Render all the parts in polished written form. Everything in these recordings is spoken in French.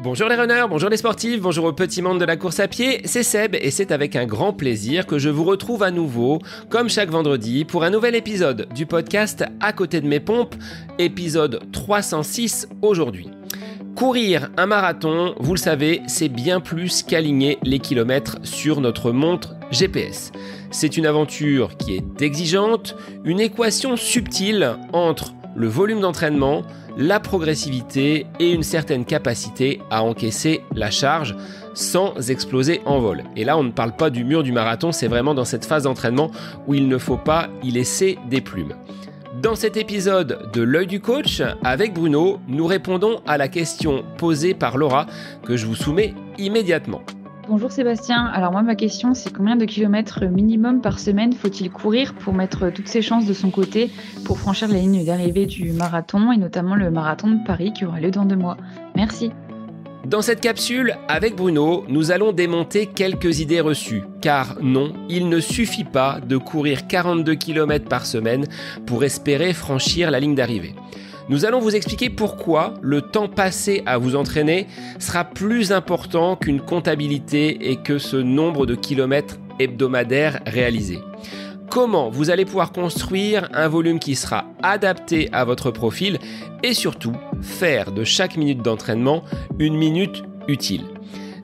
Bonjour les runners, bonjour les sportifs, bonjour au petit monde de la course à pied, c'est Seb et c'est avec un grand plaisir que je vous retrouve à nouveau, comme chaque vendredi, pour un nouvel épisode du podcast À côté de mes pompes, épisode 306 aujourd'hui. Courir un marathon, vous le savez, c'est bien plus qu'aligner les kilomètres sur notre montre GPS. C'est une aventure qui est exigeante, une équation subtile entre le volume d'entraînement, la progressivité et une certaine capacité à encaisser la charge sans exploser en vol. Et là, on ne parle pas du mur du marathon, c'est vraiment dans cette phase d'entraînement où il ne faut pas y laisser des plumes. Dans cet épisode de l'œil du coach, avec Bruno, nous répondons à la question posée par Laura que je vous soumets immédiatement. Bonjour Sébastien, alors moi ma question c'est combien de kilomètres minimum par semaine faut-il courir pour mettre toutes ses chances de son côté pour franchir la ligne d'arrivée du marathon et notamment le marathon de Paris qui aura lieu dans 2 mois. Merci. Dans cette capsule, avec Bruno, nous allons démonter quelques idées reçues. Car non, il ne suffit pas de courir 42 km par semaine pour espérer franchir la ligne d'arrivée. Nous allons vous expliquer pourquoi le temps passé à vous entraîner sera plus important qu'une comptabilité et que ce nombre de kilomètres hebdomadaires réalisés. Comment vous allez pouvoir construire un volume qui sera adapté à votre profil et surtout faire de chaque minute d'entraînement une minute utile.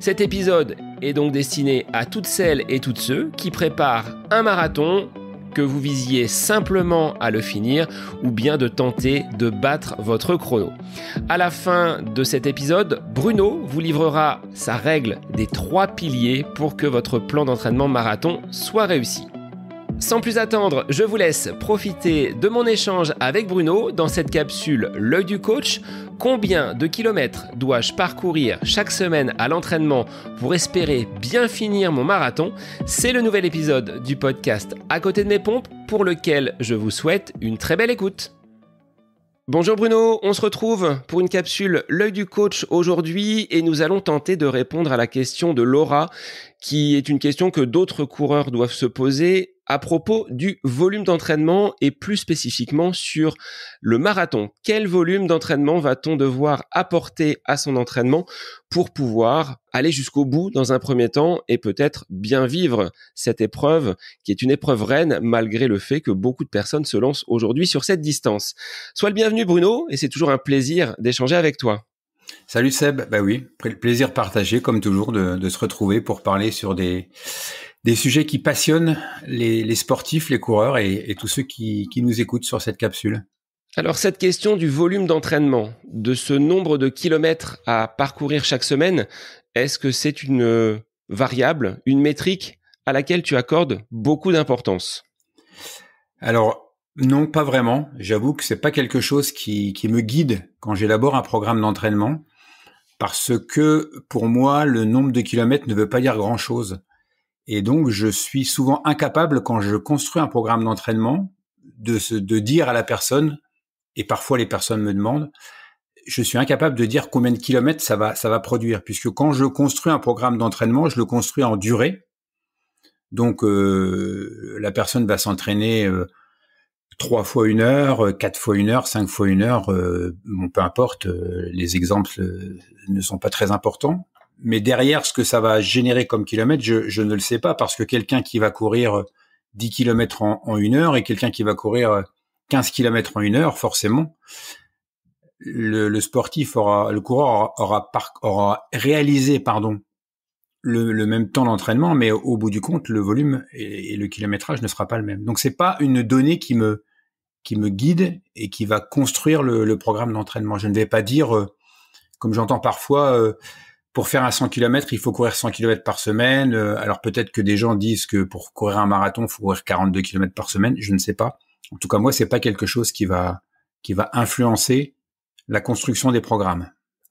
Cet épisode est donc destiné à toutes celles et tous ceux qui préparent un marathon, que vous visiez simplement à le finir ou bien de tenter de battre votre chrono. À la fin de cet épisode, Bruno vous livrera sa règle des 3 piliers pour que votre plan d'entraînement marathon soit réussi. Sans plus attendre, je vous laisse profiter de mon échange avec Bruno dans cette capsule L'œil du coach. Combien de kilomètres dois-je parcourir chaque semaine à l'entraînement pour espérer bien finir mon marathon? C'est le nouvel épisode du podcast À côté de mes pompes pour lequel je vous souhaite une très belle écoute. Bonjour Bruno, on se retrouve pour une capsule L'œil du coach aujourd'hui et nous allons tenter de répondre à la question de Laura qui est une question que d'autres coureurs doivent se poser à propos du volume d'entraînement et plus spécifiquement sur le marathon. Quel volume d'entraînement va-t-on devoir apporter à son entraînement pour pouvoir aller jusqu'au bout dans un premier temps et peut-être bien vivre cette épreuve qui est une épreuve reine malgré le fait que beaucoup de personnes se lancent aujourd'hui sur cette distance. Sois le bienvenu Bruno et c'est toujours un plaisir d'échanger avec toi. Salut Seb, bah oui, plaisir partagé comme toujours de se retrouver pour parler sur des sujets qui passionnent les sportifs, les coureurs et tous ceux qui nous écoutent sur cette capsule. Alors cette question du volume d'entraînement, de ce nombre de kilomètres à parcourir chaque semaine, est-ce que c'est une variable, une métrique à laquelle tu accordes beaucoup d'importance? Alors non, pas vraiment. J'avoue que c'est pas quelque chose qui me guide quand j'élabore un programme d'entraînement parce que pour moi, le nombre de kilomètres ne veut pas dire grand-chose. Et donc, je suis souvent incapable, quand je construis un programme d'entraînement, de dire à la personne, et parfois les personnes me demandent, je suis incapable de dire combien de kilomètres ça va produire, puisque quand je construis un programme d'entraînement, je le construis en durée. Donc, la personne va s'entraîner 3 fois 1 heure, 4 fois 1 heure, 5 fois 1 heure, peu importe, les exemples ne sont pas très importants. Mais derrière, ce que ça va générer comme kilomètres, je ne le sais pas, parce que quelqu'un qui va courir 10 kilomètres en 1 heure et quelqu'un qui va courir 15 kilomètres en 1 heure, forcément, le coureur aura réalisé, le même temps d'entraînement, mais au bout du compte, le volume et le kilométrage ne sera pas le même. Donc, c'est pas une donnée qui me guide et qui va construire le programme d'entraînement. Je ne vais pas dire, comme j'entends parfois, pour faire un 100 km, il faut courir 100 km par semaine. Alors peut-être que des gens disent que pour courir un marathon, il faut courir 42 km par semaine. Je ne sais pas. En tout cas, moi, c'est pas quelque chose qui va influencer la construction des programmes.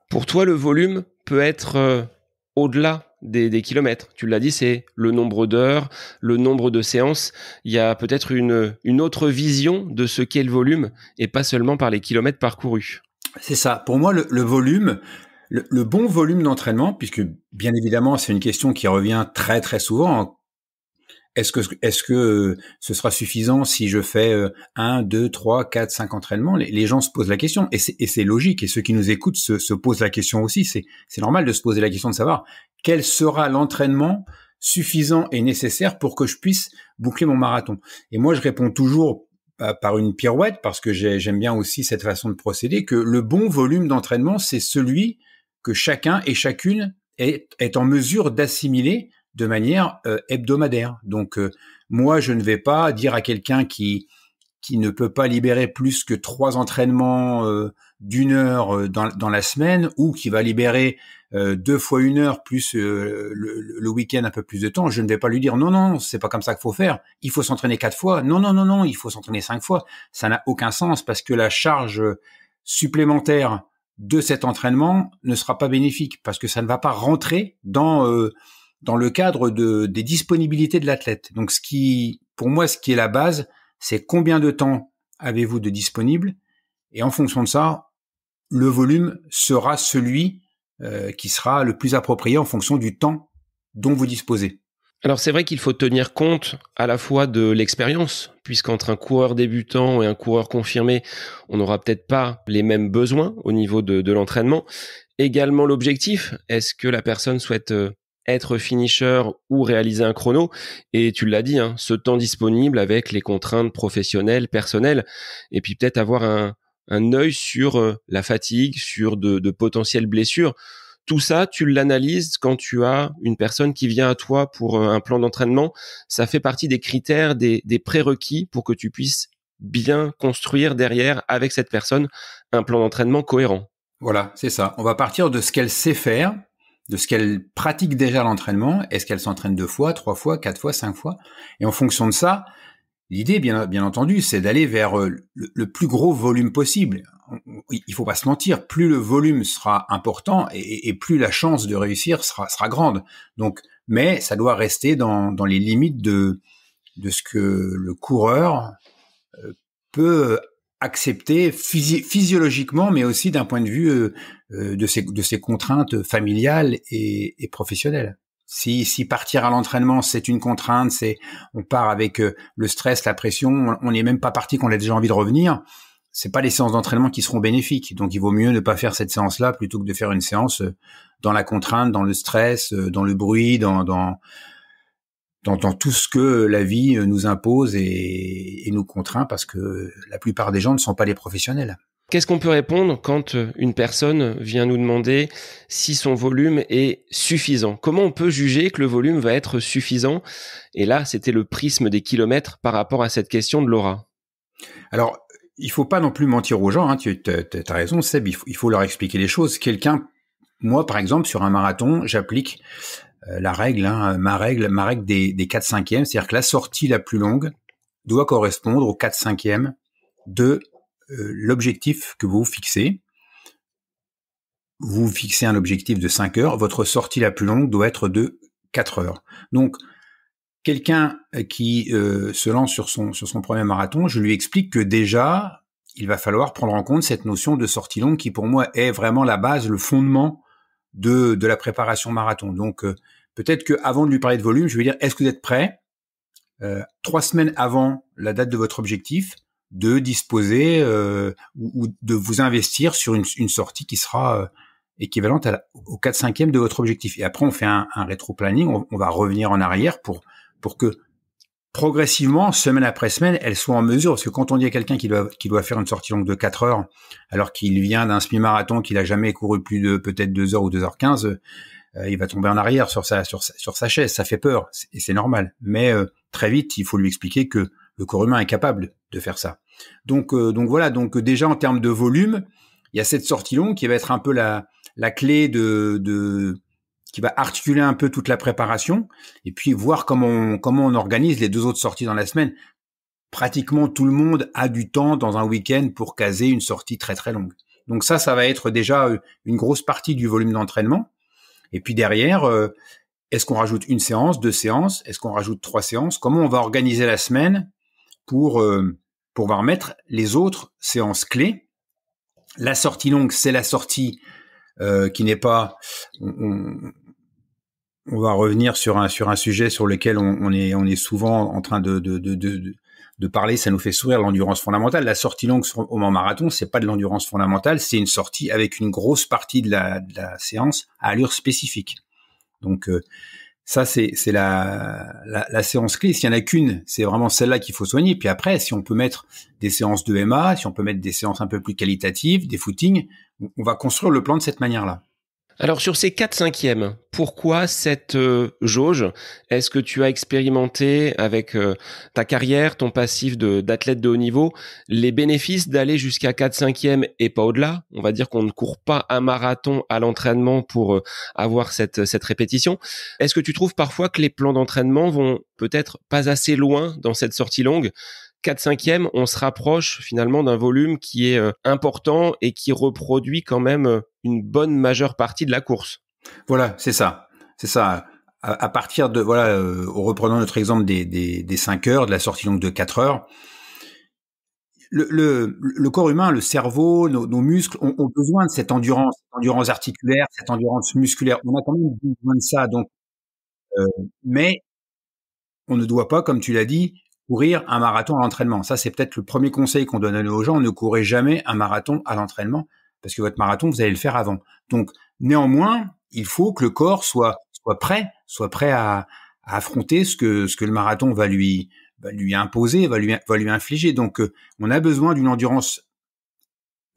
Pour toi, le volume peut être au-delà des kilomètres. Tu l'as dit, c'est le nombre d'heures, le nombre de séances. Il y a peut-être une autre vision de ce qu'est le volume et pas seulement par les kilomètres parcourus. C'est ça. Pour moi, le volume, le bon volume d'entraînement, puisque bien évidemment, c'est une question qui revient très très souvent. Est-ce que ce sera suffisant si je fais 1, 2, 3, 4, 5 entraînements? Les gens se posent la question et c'est logique. Et ceux qui nous écoutent se posent la question aussi. C'est normal de se poser la question de savoir quel sera l'entraînement suffisant et nécessaire pour que je puisse boucler mon marathon. Et moi, je réponds toujours par une pirouette parce que j'aime bien aussi cette façon de procéder, que le bon volume d'entraînement, c'est celui que chacun et chacune est en mesure d'assimiler de manière hebdomadaire. Donc moi, je ne vais pas dire à quelqu'un qui ne peut pas libérer plus que 3 entraînements d'1 heure dans la semaine, ou qui va libérer 2 fois 1 heure plus le week-end un peu plus de temps. Je ne vais pas lui dire non, c'est pas comme ça qu'il faut faire. Il faut s'entraîner 4 fois. Non, il faut s'entraîner 5 fois. Ça n'a aucun sens parce que la charge supplémentaire de cet entraînement ne sera pas bénéfique parce que ça ne va pas rentrer dans le cadre des disponibilités de l'athlète. Donc pour moi, ce qui est la base, c'est combien de temps avez-vous de disponible, et en fonction de ça, le volume sera celui qui sera le plus approprié en fonction du temps dont vous disposez. Alors c'est vrai qu'il faut tenir compte à la fois de l'expérience, puisqu'entre un coureur débutant et un coureur confirmé, on n'aura peut-être pas les mêmes besoins au niveau de l'entraînement. Également l'objectif, est-ce que la personne souhaite être finisher ou réaliser un chrono? Et tu l'as dit, ce temps disponible avec les contraintes professionnelles, personnelles, et puis peut-être avoir un œil sur la fatigue, sur de potentielles blessures. Tout ça, tu l'analyses quand tu as une personne qui vient à toi pour un plan d'entraînement. Ça fait partie des critères, des prérequis pour que tu puisses bien construire derrière avec cette personne un plan d'entraînement cohérent. Voilà, c'est ça. On va partir de ce qu'elle sait faire, de ce qu'elle pratique déjà l'entraînement. Est-ce qu'elle s'entraîne 2 fois, 3 fois, 4 fois, 5 fois? Et en fonction de ça, l'idée, bien entendu, c'est d'aller vers le plus gros volume possible. Il faut pas se mentir, plus le volume sera important et plus la chance de réussir sera grande. Donc, mais ça doit rester dans les limites de ce que le coureur peut accepter physiologiquement, mais aussi d'un point de vue de ses contraintes familiales et professionnelles. Si partir à l'entraînement, c'est une contrainte, on part avec le stress, la pression, on n'est même pas parti qu'on a déjà envie de revenir, c'est pas les séances d'entraînement qui seront bénéfiques. Donc il vaut mieux ne pas faire cette séance-là plutôt que de faire une séance dans la contrainte, dans le stress, dans le bruit, dans tout ce que la vie nous impose et nous contraint, parce que la plupart des gens ne sont pas des professionnels. Qu'est-ce qu'on peut répondre quand une personne vient nous demander si son volume est suffisant? Comment on peut juger que le volume va être suffisant? Et là, c'était le prisme des kilomètres par rapport à cette question de Laura. Alors, il faut pas non plus mentir aux gens. Tu as raison, Seb, il faut leur expliquer les choses. Moi, par exemple, sur un marathon, j'applique la règle, ma règle des 4/5e, c'est-à-dire que la sortie la plus longue doit correspondre aux 4/5e de l'objectif que vous vous fixez. Vous fixez un objectif de 5 heures, votre sortie la plus longue doit être de 4 heures. Donc, quelqu'un qui se lance sur son premier marathon, je lui explique que déjà, il va falloir prendre en compte cette notion de sortie longue qui, pour moi, est vraiment la base, le fondement de la préparation marathon. Donc, peut-être qu'avant de lui parler de volume, je vais dire, est-ce que vous êtes prêt 3 semaines avant la date de votre objectif, de disposer ou de vous investir sur une sortie qui sera équivalente au 4/5e de votre objectif. Et après, on fait un rétro-planning, on va revenir en arrière pour que progressivement, semaine après semaine, elle soit en mesure. Parce que quand on dit à quelqu'un qui doit faire une sortie longue de 4 heures, alors qu'il vient d'un semi-marathon, qu'il a jamais couru plus de peut-être 2 heures ou 2h15, il va tomber en arrière sur sa chaise. Ça fait peur, et c'est normal. Mais très vite, il faut lui expliquer que le corps humain est capable de faire ça. Donc voilà. Donc déjà en termes de volume, il y a cette sortie longue qui va être un peu la clé qui va articuler un peu toute la préparation, et puis voir comment on organise les 2 autres sorties dans la semaine. Pratiquement tout le monde a du temps dans un week-end pour caser une sortie très très longue. Donc ça va être déjà une grosse partie du volume d'entraînement. Et puis derrière, est-ce qu'on rajoute 1 séance, 2 séances? Est-ce qu'on rajoute 3 séances? Comment on va organiser la semaine pour pouvoir mettre les autres séances clés? La sortie longue, c'est la sortie qui n'est pas... on va revenir sur un sujet sur lequel on est souvent en train de parler. Ça nous fait sourire, l'endurance fondamentale. La sortie longue au marathon, c'est pas de l'endurance fondamentale, c'est une sortie avec une grosse partie de la séance à allure spécifique. Donc ça, c'est la séance clé. S'il y en a qu'une, c'est vraiment celle-là qu'il faut soigner. Puis après, si on peut mettre des séances de MA, si on peut mettre des séances un peu plus qualitatives, des footings, on va construire le plan de cette manière-là. Alors sur ces 4/5e, pourquoi cette jauge? Est-ce que tu as expérimenté avec ta carrière, ton passif d'athlète de haut niveau, les bénéfices d'aller jusqu'à 4/5e et pas au-delà? On va dire qu'on ne court pas un marathon à l'entraînement pour avoir cette répétition. Est-ce que tu trouves parfois que les plans d'entraînement vont peut-être pas assez loin dans cette sortie longue? 4/5e, on se rapproche finalement d'un volume qui est important et qui reproduit quand même une bonne majeure partie de la course. Voilà, c'est ça. C'est ça. À partir de, reprenons notre exemple des 5 heures, de la sortie longue de 4 heures, le corps humain, le cerveau, nos muscles ont besoin de cette endurance articulaire, cette endurance musculaire. On a quand même besoin de ça. Donc, mais on ne doit pas, comme tu l'as dit, courir un marathon à l'entraînement. Ça, c'est peut-être le premier conseil qu'on doit donner aux gens. Ne courez jamais un marathon à l'entraînement parce que votre marathon, vous allez le faire avant. Donc, néanmoins, il faut que le corps soit prêt à affronter ce que le marathon va lui imposer, va lui infliger. Donc, on a besoin d'une endurance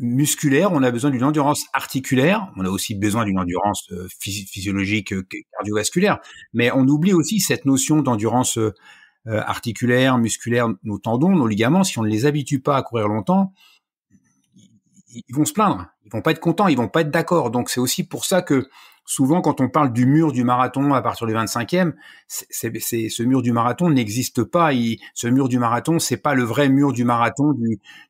musculaire, on a besoin d'une endurance articulaire, on a aussi besoin d'une endurance physiologique, cardiovasculaire. Mais on oublie aussi cette notion d'endurance articulaire, musculaire. Nos tendons, nos ligaments, si on ne les habitue pas à courir longtemps, ils vont se plaindre, ils vont pas être contents, ils vont pas être d'accord. Donc c'est aussi pour ça que souvent quand on parle du mur du marathon à partir du 25e, ce mur du marathon n'existe pas. Ce mur du marathon, c'est pas le vrai mur du marathon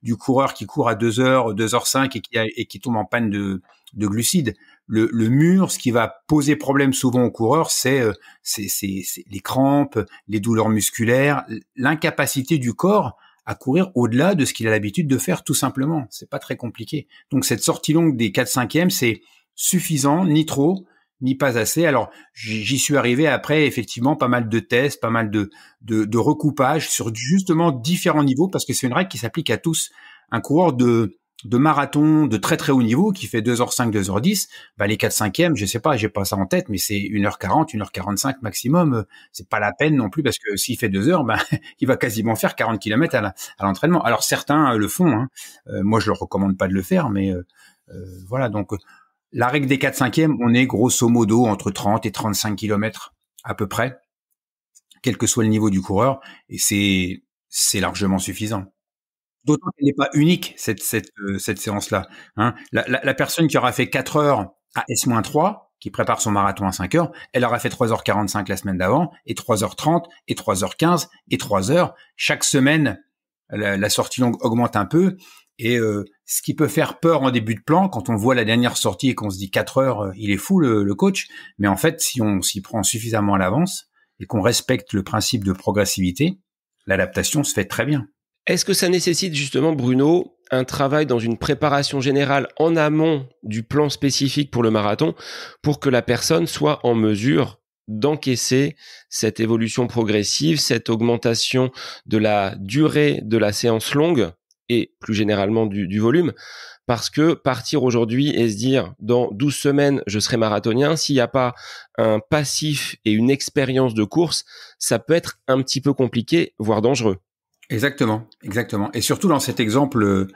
du coureur qui court à 2h, 2h05 et qui tombe en panne de glucides. Le mur, ce qui va poser problème souvent aux coureurs, c'est les crampes, les douleurs musculaires, l'incapacité du corps à courir au-delà de ce qu'il a l'habitude de faire, tout simplement. C'est pas très compliqué. Donc cette sortie longue des 4/5e, c'est suffisant, ni trop, ni pas assez. Alors j'y suis arrivé après, effectivement, pas mal de tests, pas mal de recoupage sur justement différents niveaux, parce que c'est une règle qui s'applique à tous. Un coureur de marathon de très très haut niveau qui fait 2h05, 2h10, les 4/5e, je sais pas, j'ai pas ça en tête, mais c'est 1h40, 1h45 maximum. C'est pas la peine non plus, parce que s'il fait 2 heures, il va quasiment faire 40 km à l'entraînement. Alors certains le font, hein. Moi je leur recommande pas de le faire, mais voilà. Donc la règle des 4/5e, on est grosso modo entre 30 et 35 km à peu près, quel que soit le niveau du coureur, et c'est largement suffisant. D'autant qu'elle n'est pas unique, cette séance-là. Hein. La personne qui aura fait 4 heures à S-3, qui prépare son marathon à 5 heures, elle aura fait 3h45 la semaine d'avant, et 3h30, et 3h15, et 3 heures. Chaque semaine, la sortie longue augmente un peu, et ce qui peut faire peur en début de plan, quand on voit la dernière sortie et qu'on se dit 4 heures, il est fou le coach, mais en fait, si on s'y prend suffisamment à l'avance, et qu'on respecte le principe de progressivité, l'adaptation se fait très bien. Est-ce que ça nécessite justement, Bruno, un travail dans une préparation générale en amont du plan spécifique pour le marathon pour que la personne soit en mesure d'encaisser cette évolution progressive, cette augmentation de la durée de la séance longue et plus généralement du volume? Parce que partir aujourd'hui et se dire dans 12 semaines, je serai marathonien, s'il n'y a pas un passif et une expérience de course, ça peut être un petit peu compliqué, voire dangereux. Exactement. Et surtout dans cet exemple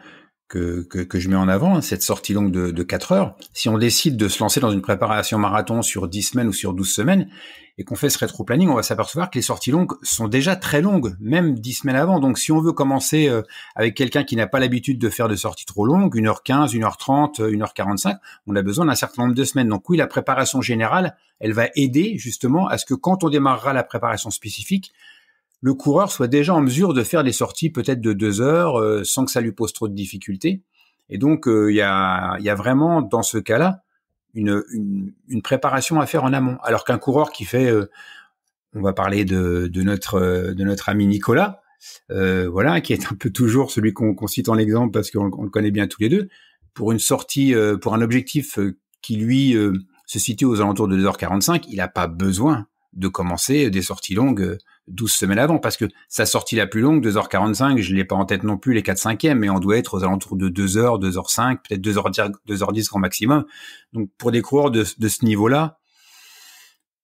que je mets en avant, cette sortie longue de 4 heures, si on décide de se lancer dans une préparation marathon sur 10 semaines ou sur 12 semaines, et qu'on fait ce rétro-planning, on va s'apercevoir que les sorties longues sont déjà très longues, même 10 semaines avant. Donc si on veut commencer avec quelqu'un qui n'a pas l'habitude de faire de sorties trop longues, 1h15, 1h30, 1h45, on a besoin d'un certain nombre de semaines. Donc oui, la préparation générale, elle va aider justement à ce que quand on démarrera la préparation spécifique, le coureur soit déjà en mesure de faire des sorties peut-être de 2 heures sans que ça lui pose trop de difficultés. Et donc, il y a vraiment, dans ce cas-là, une préparation à faire en amont. Alors qu'un coureur qui fait, on va parler de notre ami Nicolas, qui est un peu toujours celui qu'on cite en exemple parce qu'on le connaît bien tous les deux, pour une sortie, pour un objectif qui lui se situe aux alentours de 2h45, il n'a pas besoin de commencer des sorties longues 12 semaines avant, parce que sa sortie la plus longue, 2h45, je l'ai pas en tête non plus les 4/5e, mais on doit être aux alentours de 2h, 2h05, peut-être 2h10 grand maximum. Donc pour des coureurs de ce niveau-là,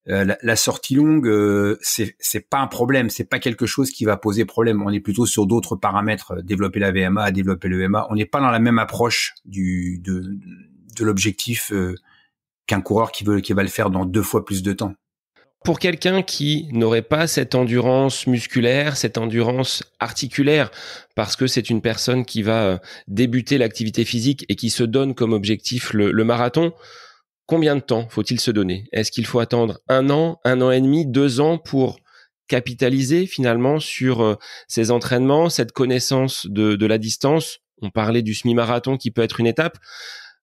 la sortie longue, c'est pas un problème, c'est pas quelque chose qui va poser problème. On est plutôt sur d'autres paramètres, développer la VMA, développer le VMA. On n'est pas dans la même approche de l'objectif qu'un coureur qui va le faire dans 2 fois plus de temps. Pour quelqu'un qui n'aurait pas cette endurance musculaire, cette endurance articulaire, parce que c'est une personne qui va débuter l'activité physique et qui se donne comme objectif le marathon, combien de temps faut-il se donner? Est-ce qu'il faut attendre 1 an, 1 an et demi, 2 ans pour capitaliser finalement sur ces entraînements, cette connaissance de la distance? On parlait du semi-marathon qui peut être une étape.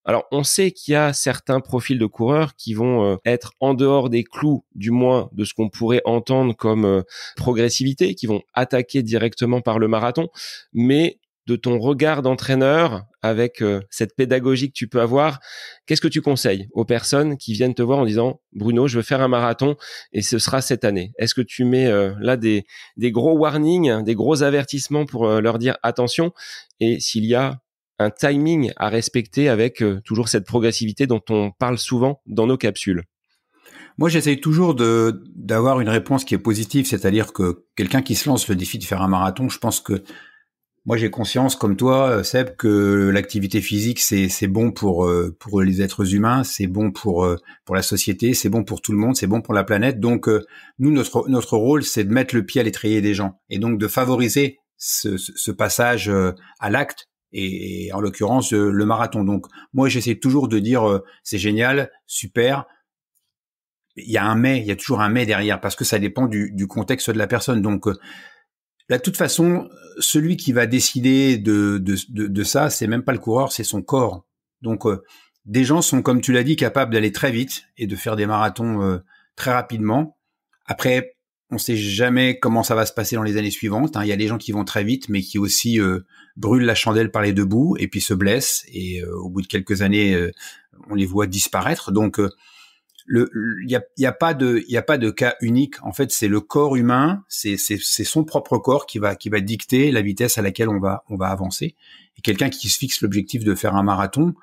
Alors, on sait qu'il y a certains profils de coureurs qui vont être en dehors des clous, du moins de ce qu'on pourrait entendre comme progressivité, qui vont attaquer directement par le marathon. Mais de ton regard d'entraîneur, avec cette pédagogie que tu peux avoir, qu'est-ce que tu conseilles aux personnes qui viennent te voir en disant « Bruno, je veux faire un marathon et ce sera cette année ». Est-ce que tu mets là des gros warnings, des gros avertissements pour leur dire « Attention » et s'il y a un timing à respecter avec toujours cette progressivité dont on parle souvent dans nos capsules? Moi, j'essaye toujours d'avoir une réponse qui est positive, c'est-à-dire que quelqu'un qui se lance le défi de faire un marathon, je pense que moi, j'ai conscience, comme toi, Seb, que l'activité physique, c'est bon pour les êtres humains, c'est bon pour la société, c'est bon pour tout le monde, c'est bon pour la planète. Donc, nous, notre rôle, c'est de mettre le pied à l'étrier des gens et donc de favoriser ce passage à l'acte. Et en l'occurrence le marathon. Donc moi j'essaie toujours de dire c'est génial, super. Il y a toujours un mais derrière parce que ça dépend du contexte de la personne. Donc de toute façon, celui qui va décider de ça, c'est même pas le coureur, c'est son corps. Donc des gens sont, comme tu l'as dit, capables d'aller très vite et de faire des marathons très rapidement. Après, on sait jamais comment ça va se passer dans les années suivantes. Il y a des gens qui vont très vite, mais qui aussi brûlent la chandelle par les 2 bouts et puis se blessent. Et au bout de quelques années, on les voit disparaître. Donc, il y a pas de cas unique. En fait, c'est le corps humain, c'est son propre corps qui va dicter la vitesse à laquelle on va avancer. Et quelqu'un qui se fixe l'objectif de faire un marathon,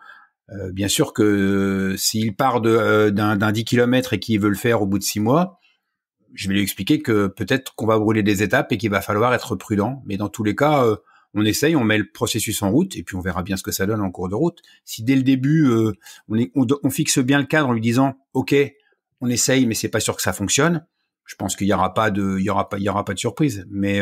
bien sûr que s'il part d'un 10 km et qu'il veut le faire au bout de 6 mois, je vais lui expliquer que peut-être qu'on va brûler des étapes et qu'il va falloir être prudent. Mais dans tous les cas, on essaye, on met le processus en route et puis on verra bien ce que ça donne en cours de route. Si dès le début, on fixe bien le cadre en lui disant « Ok, on essaye, mais c'est pas sûr que ça fonctionne », je pense qu'il y aura pas de surprise. Mais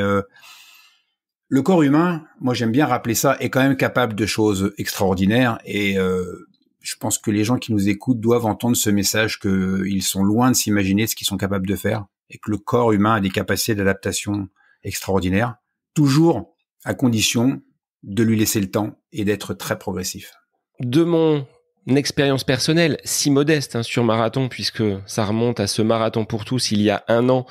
le corps humain, moi j'aime bien rappeler ça, est quand même capable de choses extraordinaires et je pense que les gens qui nous écoutent doivent entendre ce message qu'ils sont loin de s'imaginer ce qu'ils sont capables de faire et que le corps humain a des capacités d'adaptation extraordinaires, toujours à condition de lui laisser le temps et d'être très progressif. De mon expérience personnelle, si modeste sur marathon, puisque ça remonte à ce marathon pour tous il y a 1 an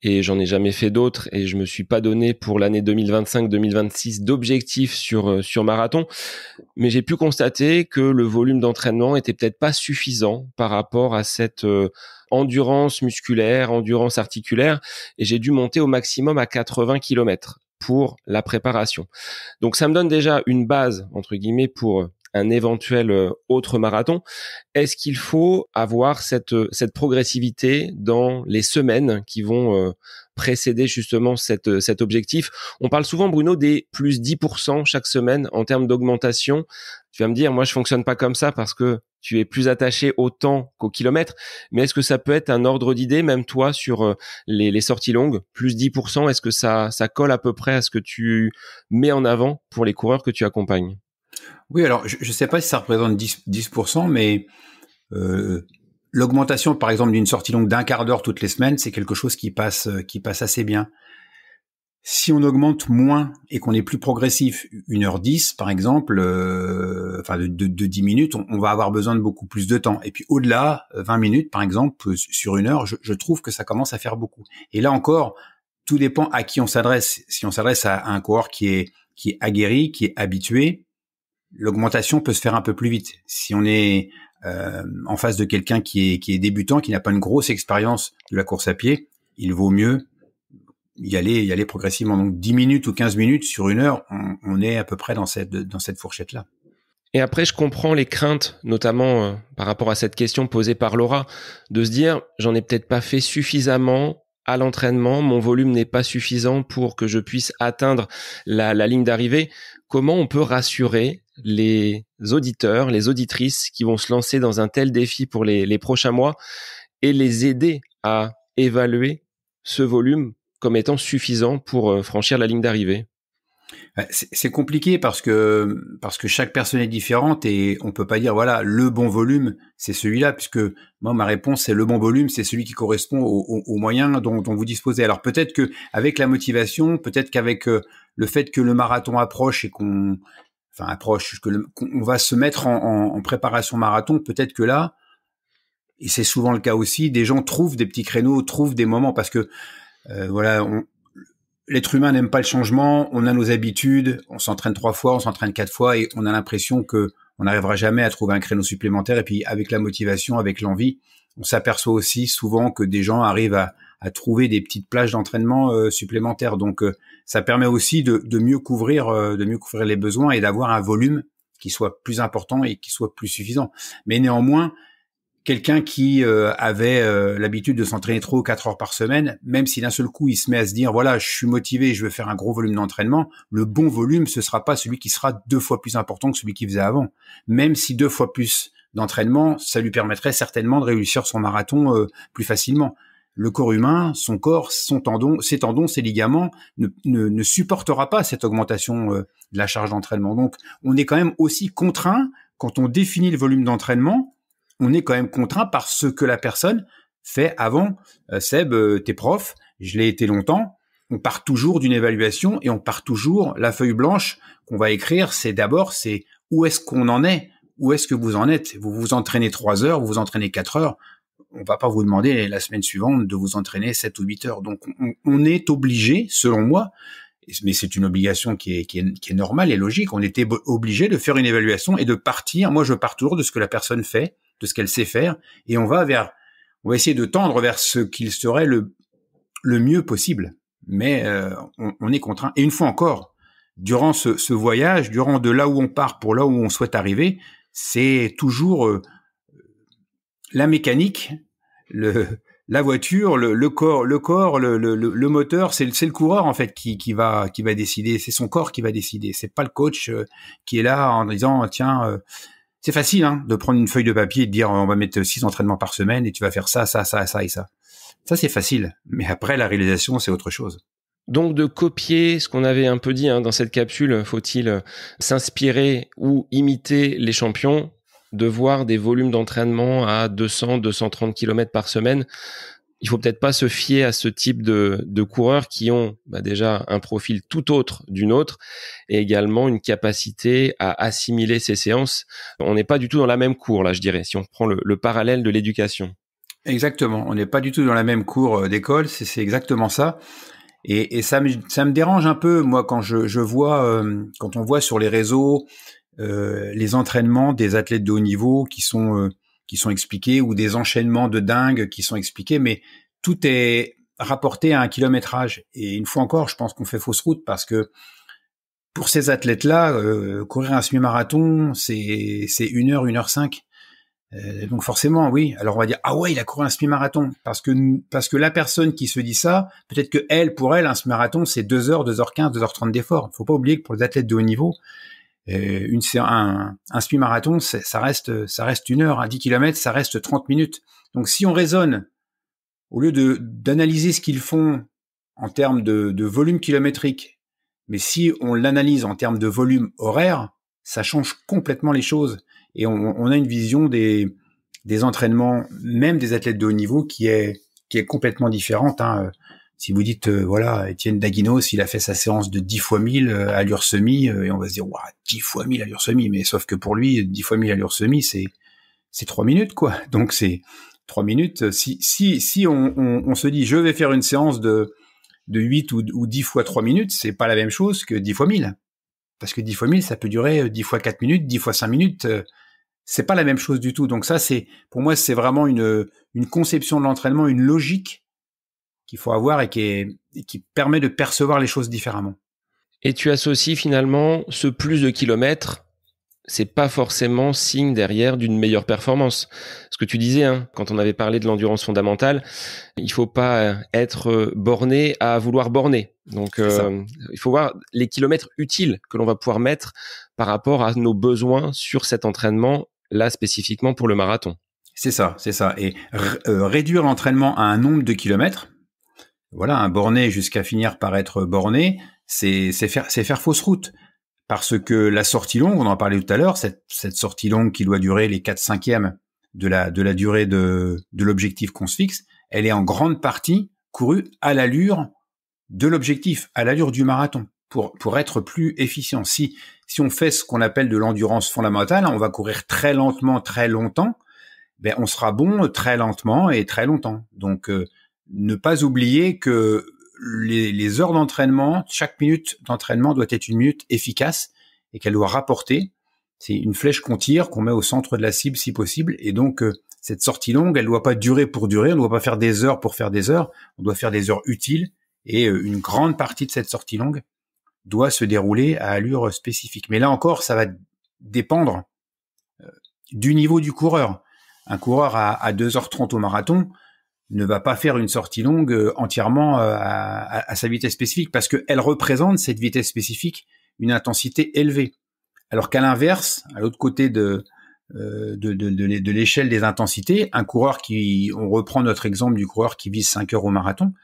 et j'en ai jamais fait d'autres et je me suis pas donné pour l'année 2025-2026 d'objectifs sur marathon, mais j'ai pu constater que le volume d'entraînement était peut-être pas suffisant par rapport à cette endurance musculaire, endurance articulaire et j'ai dû monter au maximum à 80 km pour la préparation. Donc ça me donne déjà une base entre guillemets pour un éventuel autre marathon. Est-ce qu'il faut avoir cette progressivité dans les semaines qui vont précéder justement cet objectif? On parle souvent, Bruno, des plus 10% chaque semaine en termes d'augmentation. Tu vas me dire, moi je fonctionne pas comme ça parce que tu es plus attaché au temps qu'au kilomètre, mais est-ce que ça peut être un ordre d'idée, même toi, sur les sorties longues, plus 10%, est-ce que ça colle à peu près à ce que tu mets en avant pour les coureurs que tu accompagnes? Oui, alors je ne sais pas si ça représente 10%, mais l'augmentation, par exemple, d'une sortie longue d'1 quart d'heure toutes les semaines, c'est quelque chose qui passe assez bien. Si on augmente moins et qu'on est plus progressif, 1h10 par exemple, de 10 minutes, on va avoir besoin de beaucoup plus de temps. Et puis au-delà, 20 minutes par exemple, sur 1 heure, je trouve que ça commence à faire beaucoup. Et là encore, tout dépend à qui on s'adresse. Si on s'adresse à un coureur qui est aguerri, qui est habitué, l'augmentation peut se faire un peu plus vite. Si on est en face de quelqu'un qui est débutant, qui n'a pas une grosse expérience de la course à pied, il vaut mieux y aller progressivement. Donc 10 minutes ou 15 minutes sur 1 heure, on est à peu près dans cette fourchette-là. Et après, je comprends les craintes, notamment par rapport à cette question posée par Laura, de se dire, j'en ai peut-être pas fait suffisamment à l'entraînement, mon volume n'est pas suffisant pour que je puisse atteindre la ligne d'arrivée. Comment on peut rassurer les auditeurs, les auditrices qui vont se lancer dans un tel défi pour les prochains mois et les aider à évaluer ce volume comme étant suffisant pour franchir la ligne d'arrivée? C'est compliqué parce que chaque personne est différente et on peut pas dire voilà le bon volume c'est celui-là, puisque moi ma réponse c'est le bon volume c'est celui qui correspond aux moyens dont vous disposez. Alors peut-être que avec la motivation, peut-être qu'avec le fait que le marathon approche et qu'on va se mettre en préparation marathon, peut-être que là, et c'est souvent le cas aussi, des gens trouvent des petits créneaux, trouvent des moments, parce que l'être humain n'aime pas le changement, on a nos habitudes, on s'entraîne 3 fois, on s'entraîne 4 fois et on a l'impression que on n'arrivera jamais à trouver un créneau supplémentaire. Et puis avec la motivation, avec l'envie, on s'aperçoit aussi souvent que des gens arrivent à trouver des petites plages d'entraînement supplémentaires. Donc ça permet aussi de mieux couvrir les besoins et d'avoir un volume qui soit plus important et qui soit plus suffisant. Mais néanmoins, quelqu'un qui avait l'habitude de s'entraîner 3 ou 4 heures par semaine, même si d'un seul coup il se met à se dire voilà, je suis motivé, je veux faire un gros volume d'entraînement, le bon volume ce sera pas celui qui sera 2 fois plus important que celui qu'il faisait avant. Même si 2 fois plus d'entraînement, ça lui permettrait certainement de réussir son marathon plus facilement. Le corps humain, son corps, ses tendons, ses ligaments ne supportera pas cette augmentation de la charge d'entraînement. Donc on est quand même aussi contraint quand on définit le volume d'entraînement. On est quand même contraint par ce que la personne fait avant. Seb, t'es prof, je l'ai été longtemps. On part toujours d'une évaluation et on part toujours, la feuille blanche qu'on va écrire, c'est où est-ce qu'on en est, où est-ce que vous en êtes. Vous vous entraînez 3 heures, vous vous entraînez 4 heures. On va pas vous demander la semaine suivante de vous entraîner 7 ou 8 heures. Donc on est obligé, selon moi, mais c'est une obligation qui est normale et logique, on était obligé de faire une évaluation et de partir. Moi, je pars toujours de ce que la personne fait, de ce qu'elle sait faire, et on va essayer de tendre vers ce qu'il serait le mieux possible. Mais on est contraint. Et une fois encore, durant ce voyage, durant de là où on part pour là où on souhaite arriver, c'est toujours la mécanique, la voiture, le corps, le moteur, c'est le coureur en fait qui va décider. C'est son corps qui va décider. C'est pas le coach qui est là en disant tiens. C'est facile de prendre une feuille de papier et de dire on va mettre 6 entraînements par semaine et tu vas faire ça et ça. Ça, c'est facile. Mais après, la réalisation, c'est autre chose. Donc, de copier ce qu'on avait un peu dit dans cette capsule, faut-il s'inspirer ou imiter les champions, de voir des volumes d'entraînement à 200, 230 km par semaine. Il faut peut-être pas se fier à ce type de coureurs qui ont déjà un profil tout autre d'une autre et également une capacité à assimiler ces séances. On n'est pas du tout dans la même cour, là, je dirais, si on prend le parallèle de l'éducation. Exactement. On n'est pas du tout dans la même cour d'école. C'est exactement ça. Et ça me dérange un peu, moi, quand je vois, quand on voit sur les réseaux les entraînements des athlètes de haut niveau qui sont expliqués ou des enchaînements de dingue qui sont expliqués, mais tout est rapporté à un kilométrage. Et une fois encore, je pense qu'on fait fausse route parce que pour ces athlètes-là, courir un semi-marathon, c'est 1 heure, 1h05. Donc forcément, oui. Alors on va dire ah ouais, il a couru un semi-marathon parce que la personne qui se dit ça, peut-être que pour elle, un semi-marathon, c'est 2 heures, 2h15, 2h30 d'effort. Faut pas oublier que pour les athlètes de haut niveau, un semi-marathon, ça reste 1 heure, un 10 km, ça reste 30 minutes. Donc si on raisonne, au lieu d'analyser ce qu'ils font en termes de volume kilométrique, mais si on l'analyse en termes de volume horaire, ça change complètement les choses. Et on a une vision des entraînements, même des athlètes de haut niveau, qui est complètement différente. Si vous dites, Étienne Daguinos, il a fait sa séance de 10 fois 1000 allure semi, et on va se dire, 10 fois 1000 allure semi, mais sauf que pour lui, 10 fois 1000 allure semi, c'est 3 minutes, quoi. Donc c'est 3 minutes. Si on se dit, je vais faire une séance de 8 ou 10 fois 3 minutes, c'est pas la même chose que 10 fois 1000. Parce que 10 fois 1000, ça peut durer 10 fois 4 minutes, 10 fois 5 minutes. c'est pas la même chose du tout. Donc ça, pour moi, c'est vraiment une conception de l'entraînement, une logique qu'il faut avoir et qui permet de percevoir les choses différemment. Et tu associes finalement ce plus de kilomètres, c'est pas forcément signe derrière d'une meilleure performance. Ce que tu disais, quand on avait parlé de l'endurance fondamentale, il faut pas être borné à vouloir borner. Donc, il faut voir les kilomètres utiles que l'on va pouvoir mettre par rapport à nos besoins sur cet entraînement, là spécifiquement pour le marathon. C'est ça. Et réduire l'entraînement à un nombre de kilomètres, voilà, un borné jusqu'à finir par être borné, c'est faire fausse route. Parce que la sortie longue, on en parlait tout à l'heure, cette sortie longue qui doit durer les 4/5 de la durée de l'objectif qu'on se fixe, elle est en grande partie courue à l'allure de l'objectif, à l'allure du marathon, pour être plus efficient. Si on fait ce qu'on appelle de l'endurance fondamentale, on va courir très lentement, très longtemps, ben on sera bon très lentement et très longtemps. Donc ne pas oublier que les heures d'entraînement, chaque minute d'entraînement doit être une minute efficace et qu'elle doit rapporter. C'est une flèche qu'on tire, qu'on met au centre de la cible si possible. Et donc, cette sortie longue, elle ne doit pas durer pour durer. On ne doit pas faire des heures pour faire des heures. On doit faire des heures utiles. Et une grande partie de cette sortie longue doit se dérouler à allure spécifique. Mais là encore, ça va dépendre du niveau du coureur. Un coureur à 2h30 au marathon ne va pas faire une sortie longue entièrement à sa vitesse spécifique parce qu'elle représente, cette vitesse spécifique, une intensité élevée. Alors qu'à l'inverse, à l'autre côté de l'échelle des intensités, un coureur on reprend notre exemple du coureur qui vise 5 heures au marathon,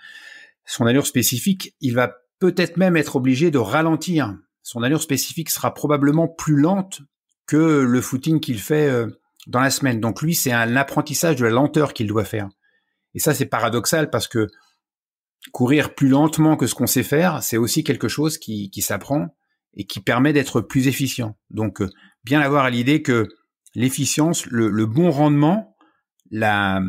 son allure spécifique, il va peut-être même être obligé de ralentir. Son allure spécifique sera probablement plus lente que le footing qu'il fait dans la semaine. Donc lui, c'est un apprentissage de la lenteur qu'il doit faire. Et ça, c'est paradoxal parce que courir plus lentement que ce qu'on sait faire, c'est aussi quelque chose qui s'apprend et qui permet d'être plus efficient. Donc, bien avoir à l'idée que l'efficience, le bon rendement, la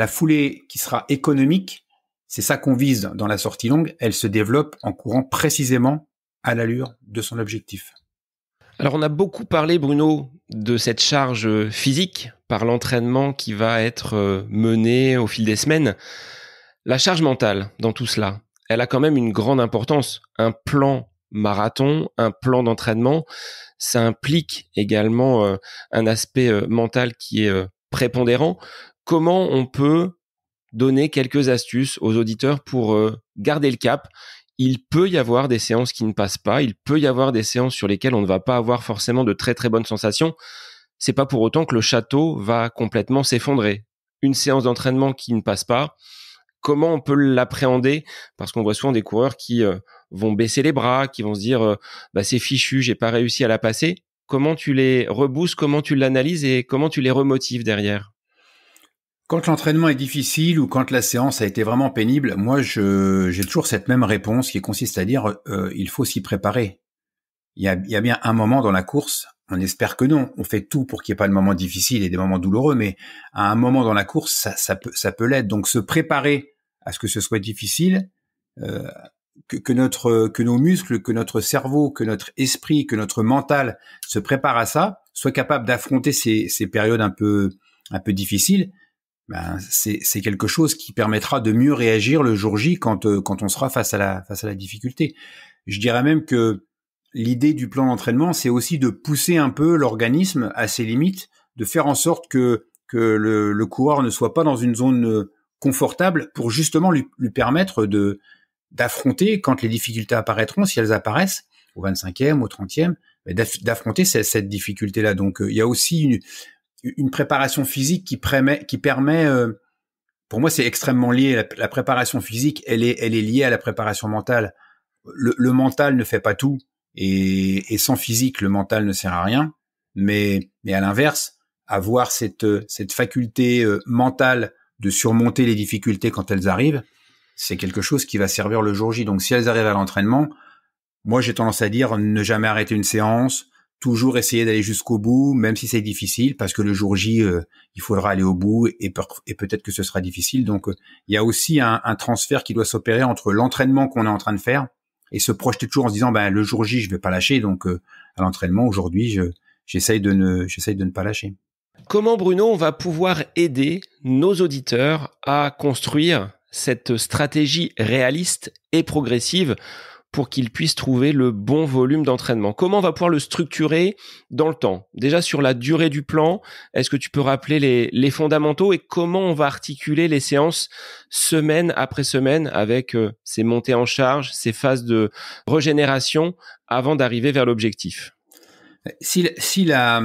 foulée qui sera économique, c'est ça qu'on vise dans la sortie longue, elle se développe en courant précisément à l'allure de son objectif. Alors, on a beaucoup parlé, Bruno, de cette charge physique par l'entraînement qui va être mené au fil des semaines. La charge mentale dans tout cela, elle a quand même une grande importance. Un plan marathon, un plan d'entraînement, ça implique également un aspect mental qui est prépondérant. Comment on peut donner quelques astuces aux auditeurs pour garder le cap? Il peut y avoir des séances qui ne passent pas, il peut y avoir des séances sur lesquelles on ne va pas avoir forcément de très très bonnes sensations. C'est pas pour autant que le château va complètement s'effondrer. Une séance d'entraînement qui ne passe pas, comment on peut l'appréhender? Parce qu'on voit souvent des coureurs qui vont baisser les bras, qui vont se dire c'est fichu, j'ai pas réussi à la passer. Comment tu les reboostes, comment tu l'analyses et comment tu les remotives derrière? Quand l'entraînement est difficile ou quand la séance a été vraiment pénible, moi j'ai toujours cette même réponse qui consiste à dire il faut s'y préparer. Il y a bien un moment dans la course, on espère que non, on fait tout pour qu'il n'y ait pas de moments difficiles et des moments douloureux, mais à un moment dans la course, ça peut l'être. Donc se préparer à ce que ce soit difficile, que nos muscles, que notre cerveau, que notre esprit, que notre mental se prépare à ça, soit capable d'affronter ces périodes un peu difficiles. C'est quelque chose qui permettra de mieux réagir le jour J quand on sera face à la difficulté. Je dirais même que l'idée du plan d'entraînement, c'est aussi de pousser un peu l'organisme à ses limites, de faire en sorte que le coureur ne soit pas dans une zone confortable pour justement lui permettre d'affronter quand les difficultés apparaîtront, si elles apparaissent, au 25e, au 30e, d'affronter cette difficulté-là. Donc il y a aussi une préparation physique qui permet, pour moi c'est extrêmement lié. La préparation physique, elle est liée à la préparation mentale. Le mental ne fait pas tout et sans physique le mental ne sert à rien. Mais à l'inverse, avoir cette faculté mentale de surmonter les difficultés quand elles arrivent, c'est quelque chose qui va servir le jour J. Donc si elles arrivent à l'entraînement, moi j'ai tendance à dire ne jamais arrêter une séance. Toujours essayer d'aller jusqu'au bout, même si c'est difficile, parce que le jour J, il faudra aller au bout et peut-être que ce sera difficile. Donc, il y a aussi un transfert qui doit s'opérer entre l'entraînement qu'on est en train de faire et se projeter toujours en se disant, le jour J, je vais pas lâcher. Donc, à l'entraînement, aujourd'hui, j'essaye de ne pas lâcher. Comment, Bruno, on va pouvoir aider nos auditeurs à construire cette stratégie réaliste et progressive pour qu'ils puissent trouver le bon volume d'entraînement? Comment on va pouvoir le structurer dans le temps? Déjà, sur la durée du plan, est-ce que tu peux rappeler les fondamentaux et comment on va articuler les séances semaine après semaine avec ces montées en charge, ces phases de régénération avant d'arriver vers l'objectif? Si la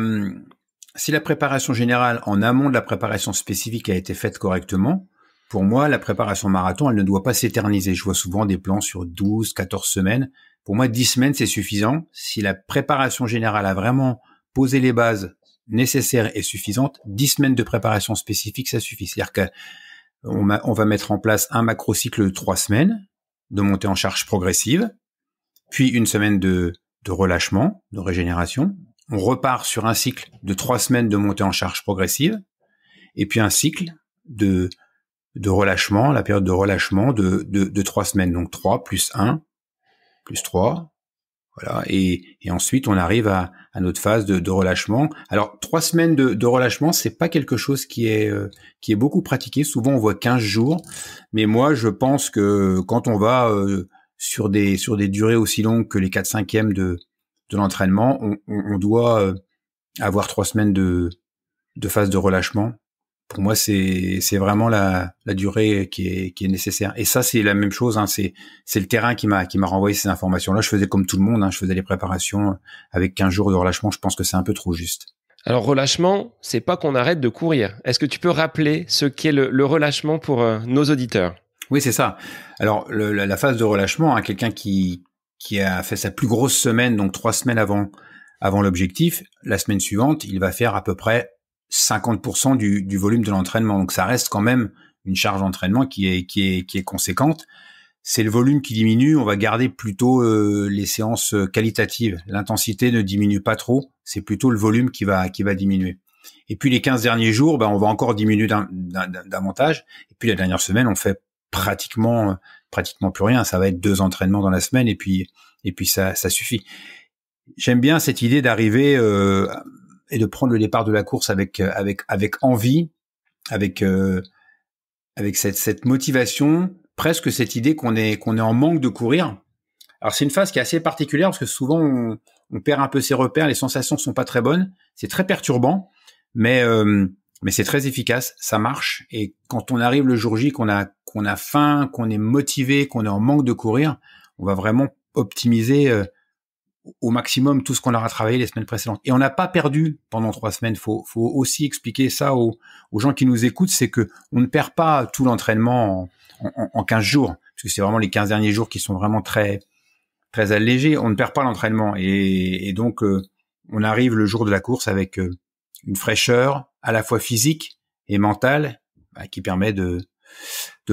préparation générale en amont de la préparation spécifique a été faite correctement, pour moi, la préparation marathon, elle ne doit pas s'éterniser. Je vois souvent des plans sur 12, 14 semaines. Pour moi, 10 semaines, c'est suffisant. Si la préparation générale a vraiment posé les bases nécessaires et suffisantes, 10 semaines de préparation spécifique, ça suffit. C'est-à-dire qu'on va mettre en place un macrocycle de 3 semaines de montée en charge progressive, puis une semaine de relâchement, de régénération. On repart sur un cycle de 3 semaines de montée en charge progressive, et puis un cycle de relâchement, la période de relâchement de 3 semaines. Donc 3 plus 1 plus 3. Voilà. Et ensuite, on arrive à notre phase de relâchement. Alors, 3 semaines de relâchement, c'est pas quelque chose qui est beaucoup pratiqué. Souvent, on voit 15 jours. Mais moi, je pense que quand on va sur des durées aussi longues que les 4/5e de l'entraînement, on doit avoir 3 semaines de phase de relâchement. Pour moi, c'est vraiment la durée qui est nécessaire. Et ça, c'est la même chose, hein. C'est le terrain qui m'a renvoyé ces informations-là. Je faisais comme tout le monde, hein. Je faisais les préparations avec 15 jours de relâchement. Je pense que c'est un peu trop juste. Alors, relâchement, c'est pas qu'on arrête de courir. Est-ce que tu peux rappeler ce qu'est le relâchement pour nos auditeurs? Oui, c'est ça. Alors, la phase de relâchement, hein, quelqu'un qui a fait sa plus grosse semaine, donc 3 semaines avant l'objectif, la semaine suivante, il va faire à peu près 50% du volume de l'entraînement. Donc ça reste quand même une charge d'entraînement qui est conséquente. C'est le volume qui diminue, on va garder plutôt les séances qualitatives. L'intensité ne diminue pas trop, c'est plutôt le volume qui va diminuer. Et puis les 15 derniers jours, on va encore diminuer davantage. Et puis la dernière semaine, on fait pratiquement plus rien. Ça va être 2 entraînements dans la semaine et puis ça suffit. J'aime bien cette idée d'arriver et de prendre le départ de la course avec envie, avec cette motivation, presque cette idée qu'on est en manque de courir. Alors c'est une phase qui est assez particulière parce que souvent on perd un peu ses repères, les sensations sont pas très bonnes, c'est très perturbant, mais c'est très efficace, ça marche. Et quand on arrive le jour J, qu'on a faim, qu'on est motivé, qu'on est en manque de courir, on va vraiment optimiser au maximum tout ce qu'on aura travaillé les semaines précédentes. Et on n'a pas perdu pendant 3 semaines. Faut aussi expliquer ça aux gens qui nous écoutent, c'est que on ne perd pas tout l'entraînement en 15 jours, parce que c'est vraiment les 15 derniers jours qui sont vraiment très, très allégés. On ne perd pas l'entraînement. Et donc, on arrive le jour de la course avec une fraîcheur à la fois physique et mentale, qui permet de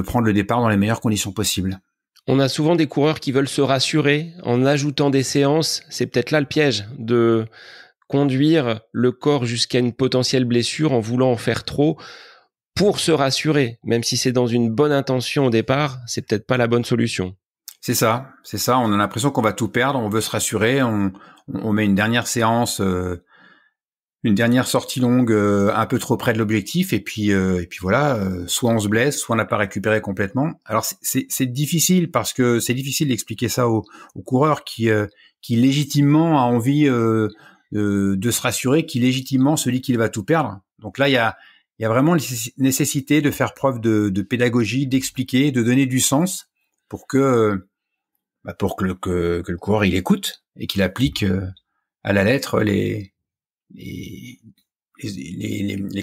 prendre le départ dans les meilleures conditions possibles. On a souvent des coureurs qui veulent se rassurer en ajoutant des séances. C'est peut-être là le piège, de conduire le corps jusqu'à une potentielle blessure en voulant en faire trop pour se rassurer. Même si c'est dans une bonne intention au départ, c'est peut-être pas la bonne solution. C'est ça. On a l'impression qu'on va tout perdre, on veut se rassurer, on met une dernière séance, une dernière sortie longue un peu trop près de l'objectif et puis voilà, soit on se blesse, soit on n'a pas récupéré complètement. Alors c'est difficile parce que c'est difficile d'expliquer ça aux coureurs qui légitimement a envie de se rassurer, qui légitimement se dit qu'il va tout perdre. Donc là il y a vraiment nécessité de faire preuve de pédagogie, d'expliquer, de donner du sens pour que le coureur il écoute et qu'il applique à la lettre les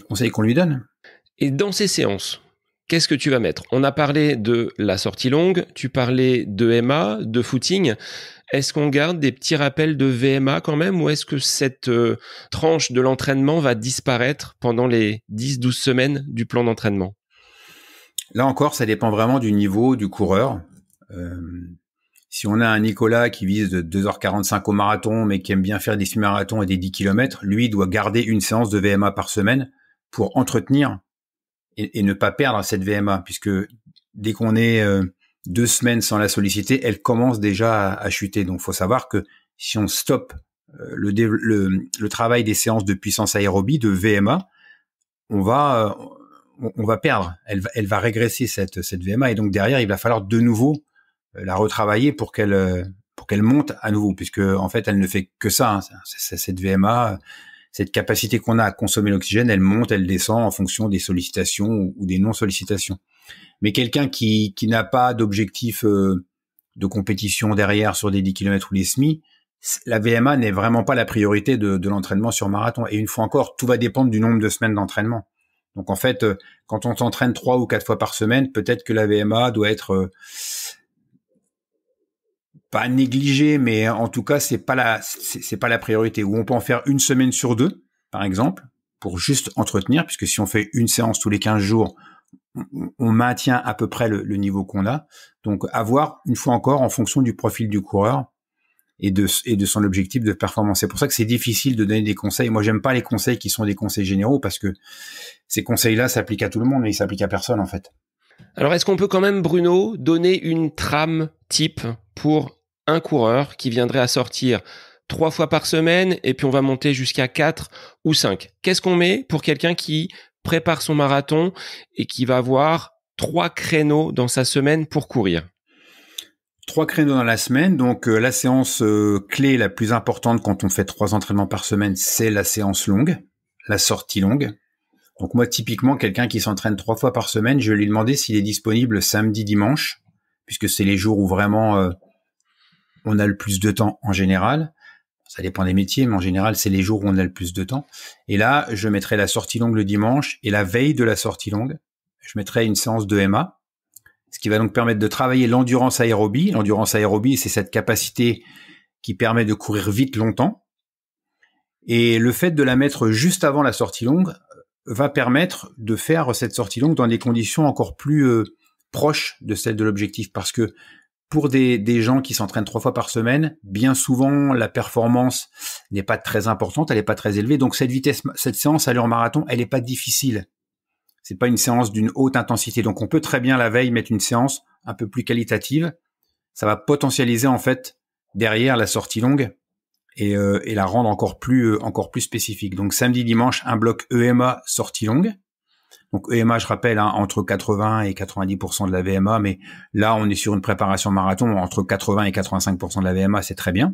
conseils qu'on lui donne. Et dans ces séances, qu'est-ce que tu vas mettre? On a parlé de la sortie longue, tu parlais de MA, de footing. Est-ce qu'on garde des petits rappels de VMA quand même, ou est-ce que cette tranche de l'entraînement va disparaître pendant les 10-12 semaines du plan d'entraînement? Là encore, ça dépend vraiment du niveau du coureur. Si on a un Nicolas qui vise de 2h45 au marathon, mais qui aime bien faire des semi-marathons et des 10 km, lui doit garder une séance de VMA par semaine pour entretenir et ne pas perdre cette VMA, puisque dès qu'on est 2 semaines sans la solliciter, elle commence déjà à chuter. Donc, faut savoir que si on stoppe le travail des séances de puissance aérobie, de VMA, on va perdre. Elle va régresser cette VMA, et donc derrière, il va falloir de nouveau la retravailler pour qu'elle monte à nouveau, puisque en fait, elle ne fait que ça. Hein. Cette VMA, cette capacité qu'on a à consommer l'oxygène, elle monte, elle descend en fonction des sollicitations ou des non-sollicitations. Mais quelqu'un qui n'a pas d'objectif de compétition derrière sur des 10 km ou les semi, la VMA n'est vraiment pas la priorité de l'entraînement sur marathon. Et une fois encore, tout va dépendre du nombre de semaines d'entraînement. Donc en fait, quand on s'entraîne 3 ou 4 fois par semaine, peut-être que la VMA doit être pas négligée, mais en tout cas, c'est pas la priorité. Ou on peut en faire une semaine sur 2, par exemple, pour juste entretenir, puisque si on fait une séance tous les 15 jours, on maintient à peu près le niveau qu'on a. Donc, avoir, une fois encore, en fonction du profil du coureur et de son objectif de performance. C'est pour ça que c'est difficile de donner des conseils. Moi, j'aime pas les conseils qui sont des conseils généraux, parce que ces conseils-là s'appliquent à tout le monde, mais ils s'appliquent à personne, en fait. Alors, est-ce qu'on peut quand même, Bruno, donner une trame type pour un coureur qui viendrait à sortir 3 fois par semaine, et puis on va monter jusqu'à 4 ou 5? Qu'est-ce qu'on met pour quelqu'un qui prépare son marathon et qui va avoir 3 créneaux dans sa semaine pour courir? 3 créneaux dans la semaine. Donc, la séance clé la plus importante quand on fait 3 entraînements par semaine, c'est la séance longue, la sortie longue. Donc, moi, typiquement, quelqu'un qui s'entraîne 3 fois par semaine, je vais lui demander s'il est disponible samedi, dimanche, puisque c'est les jours où vraiment on a le plus de temps en général. Ça dépend des métiers, mais en général, c'est les jours où on a le plus de temps. Et là, je mettrai la sortie longue le dimanche, et la veille de la sortie longue, je mettrai une séance de MA, ce qui va donc permettre de travailler l'endurance aérobie. L'endurance aérobie, c'est cette capacité qui permet de courir vite longtemps. Et le fait de la mettre juste avant la sortie longue va permettre de faire cette sortie longue dans des conditions encore plus proches de celles de l'objectif. Parce que pour des gens qui s'entraînent 3 fois par semaine, bien souvent, la performance n'est pas très importante, elle n'est pas très élevée. Donc cette séance allure marathon, elle n'est pas difficile. C'est pas une séance d'une haute intensité. Donc on peut très bien la veille mettre une séance un peu plus qualitative. Ça va potentialiser en fait derrière la sortie longue et la rendre encore plus spécifique. Donc samedi, dimanche, un bloc EMA sortie longue. Donc EMA, je rappelle, hein, entre 80 et 90% de la VMA, mais là on est sur une préparation marathon entre 80 et 85% de la VMA, c'est très bien.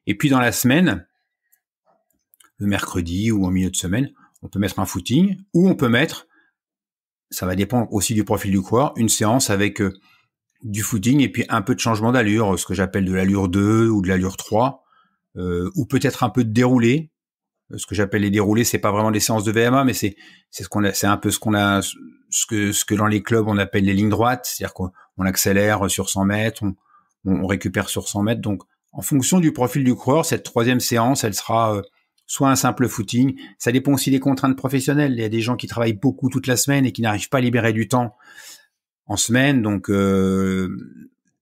Et puis dans la semaine, le mercredi ou en milieu de semaine, on peut mettre un footing, ou on peut mettre, ça va dépendre aussi du profil du coureur, une séance avec du footing et puis un peu de changement d'allure, ce que j'appelle de l'allure 2 ou de l'allure 3, ou peut-être un peu de déroulé. Ce que j'appelle les déroulés, c'est pas vraiment des séances de VMA, mais c'est un peu ce que dans les clubs on appelle les lignes droites, c'est-à-dire qu'on accélère sur 100 mètres, on récupère sur 100 mètres. Donc, en fonction du profil du coureur, cette troisième séance, elle sera soit un simple footing. Ça dépend aussi des contraintes professionnelles. Il y a des gens qui travaillent beaucoup toute la semaine et qui n'arrivent pas à libérer du temps en semaine. Donc,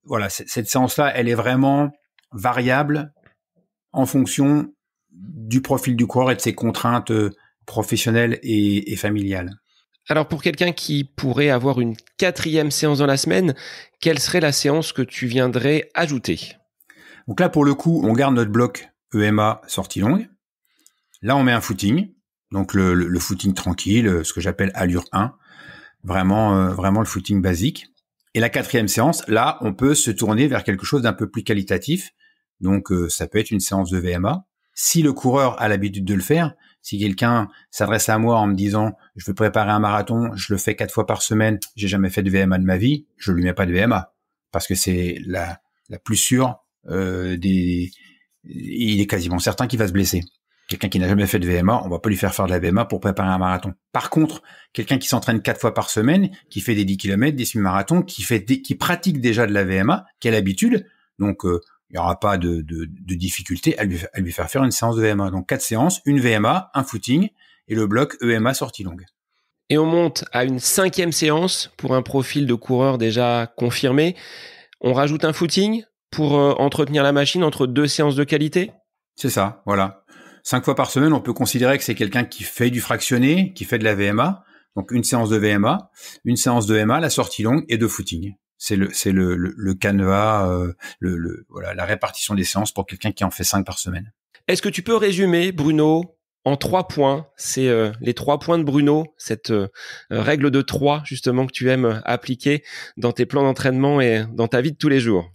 voilà, cette séance-là, elle est vraiment variable en fonction du profil du coureur et de ses contraintes professionnelles et familiales. Alors pour quelqu'un qui pourrait avoir une 4e séance dans la semaine, quelle serait la séance que tu viendrais ajouter? Donc là, pour le coup, on garde notre bloc EMA sortie longue. Là, on met un footing, donc le footing tranquille, ce que j'appelle allure 1, vraiment le footing basique. Et la 4e séance, là, on peut se tourner vers quelque chose d'un peu plus qualitatif. Donc ça peut être une séance de VMA. Si le coureur a l'habitude de le faire, si quelqu'un s'adresse à moi en me disant « je veux préparer un marathon, je le fais 4 fois par semaine, j'ai jamais fait de VMA de ma vie », je lui mets pas de VMA parce que c'est la plus sûre il est quasiment certain qu'il va se blesser. Quelqu'un qui n'a jamais fait de VMA, on va pas lui faire de la VMA pour préparer un marathon. Par contre, quelqu'un qui s'entraîne 4 fois par semaine, qui fait des 10 km, des semi-marathons, qui pratique déjà de la VMA, qui a l'habitude, donc il n'y aura pas de difficulté à lui faire une séance de VMA. Donc 4 séances, une VMA, un footing et le bloc EMA sortie longue. Et on monte à une 5e séance pour un profil de coureur déjà confirmé. On rajoute un footing pour entretenir la machine entre 2 séances de qualité? C'est ça, voilà. 5 fois par semaine, on peut considérer que c'est quelqu'un qui fait du fractionné, qui fait de la VMA. Donc une séance de VMA, une séance de MA, la sortie longue et 2 footings. C'est le canevas, voilà, la répartition des séances pour quelqu'un qui en fait 5 par semaine. Est-ce que tu peux résumer, Bruno, en 3 points, c'est les 3 points de Bruno, cette règle de 3 justement que tu aimes appliquer dans tes plans d'entraînement et dans ta vie de tous les jours?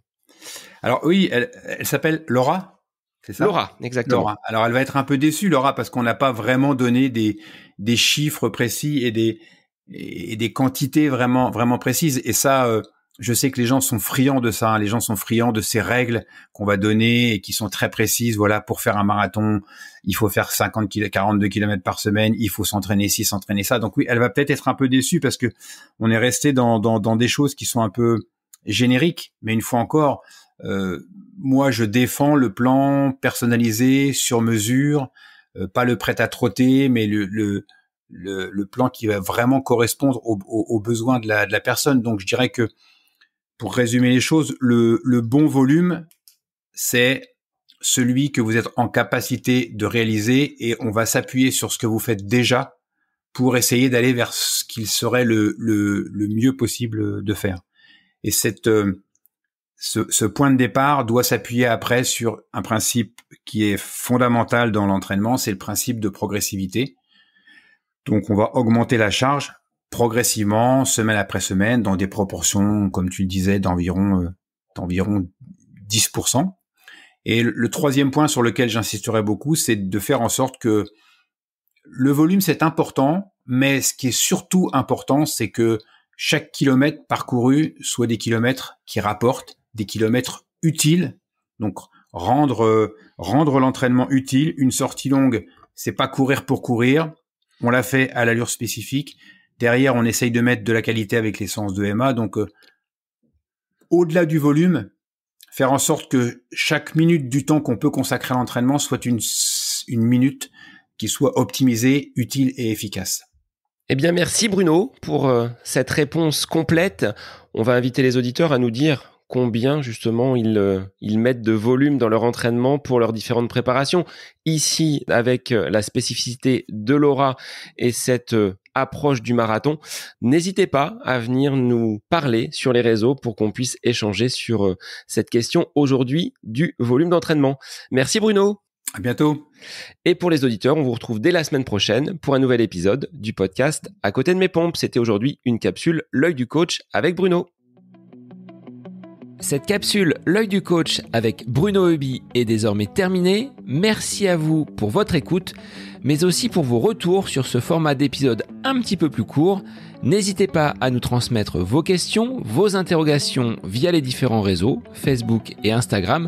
Alors oui, elle s'appelle Laura, c'est ça? Laura, exactement. Laura. Alors elle va être un peu déçue, Laura, parce qu'on n'a pas vraiment donné des chiffres précis et des quantités vraiment précises. Et ça, je sais que les gens sont friands de ça. Les gens sont friands de ces règles qu'on va donner et qui sont très précises. Voilà, pour faire un marathon, il faut faire 42 km par semaine. Il faut s'entraîner ci, s'entraîner ça. Donc oui, elle va peut-être être un peu déçue parce que on est resté dans des choses qui sont un peu génériques. Mais une fois encore, moi, je défends le plan personnalisé, sur mesure, pas le prêt à trotter, mais le plan qui va vraiment correspondre aux besoins de la personne. Donc, je dirais que pour résumer les choses, le bon volume, c'est celui que vous êtes en capacité de réaliser et on va s'appuyer sur ce que vous faites déjà pour essayer d'aller vers ce qu'il serait le mieux possible de faire. Et ce point de départ doit s'appuyer après sur un principe qui est fondamental dans l'entraînement, c'est le principe de progressivité. Donc, on va augmenter la charge progressivement, semaine après semaine, dans des proportions, comme tu le disais, d'environ 10%. Et le troisième point sur lequel j'insisterai beaucoup, c'est de faire en sorte que le volume, c'est important, mais ce qui est surtout important, c'est que chaque kilomètre parcouru soit des kilomètres qui rapportent, des kilomètres utiles. Donc, rendre l'entraînement utile. Une sortie longue, c'est pas courir pour courir. On l'a fait à l'allure spécifique. Derrière, on essaye de mettre de la qualité avec les séances de MA. Donc, au-delà du volume, faire en sorte que chaque minute du temps qu'on peut consacrer à l'entraînement soit une minute qui soit optimisée, utile et efficace. Eh bien, merci Bruno pour cette réponse complète. On va inviter les auditeurs à nous dire combien justement ils mettent de volume dans leur entraînement pour leurs différentes préparations. Ici, avec la spécificité de Laura et cette approche du marathon, n'hésitez pas à venir nous parler sur les réseaux pour qu'on puisse échanger sur cette question aujourd'hui du volume d'entraînement. Merci Bruno. À bientôt. Et pour les auditeurs, on vous retrouve dès la semaine prochaine pour un nouvel épisode du podcast À côté de mes pompes. C'était aujourd'hui une capsule L'œil du coach avec Bruno. Cette capsule L'œil du coach avec Bruno Heuby est désormais terminée. Merci à vous pour votre écoute, mais aussi pour vos retours sur ce format d'épisode un petit peu plus court. N'hésitez pas à nous transmettre vos questions, vos interrogations via les différents réseaux, Facebook et Instagram.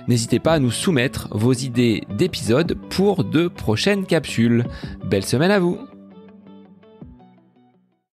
N'hésitez pas à nous soumettre vos idées d'épisodes pour de prochaines capsules. Belle semaine à vous!